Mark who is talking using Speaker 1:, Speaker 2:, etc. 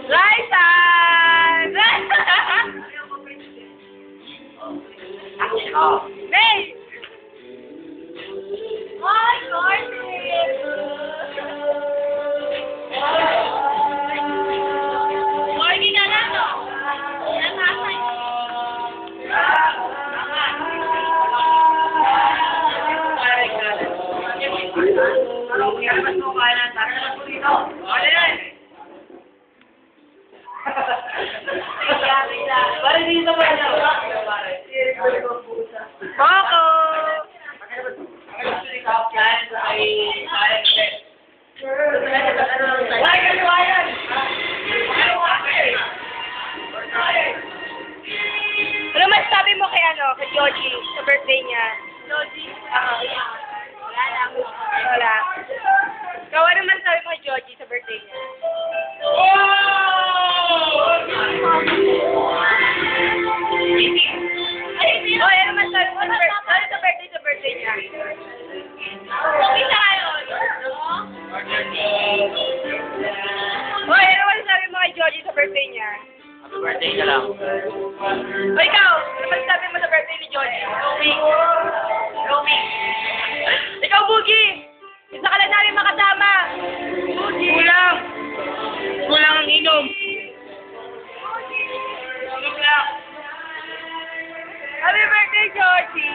Speaker 1: Rysan! May! Hi, Carmen! Morning na lang, no? Yan natin.
Speaker 2: Pare dito ba na?
Speaker 1: Coco! Ano masasabi mo kay kay Joji sa birthday niya? Joji? Wala lang. Wala. Ikaw, ano masasabi mo kay Joji sa birthday niya? Oy, ano masasabi mo sa birthday niya? Kita kayo! Oy, ano masasabi mo kay Joji sa birthday niya?
Speaker 2: Happy birthday ka lang.
Speaker 1: O ikaw, ano masasabi mo sa birthday ni Joji? Roaming. Ikaw, Boogie! Isa ka lang namin makasama! Boogie! Kulang! Kulang ang inom! Inom lang! Happy birthday, Joji!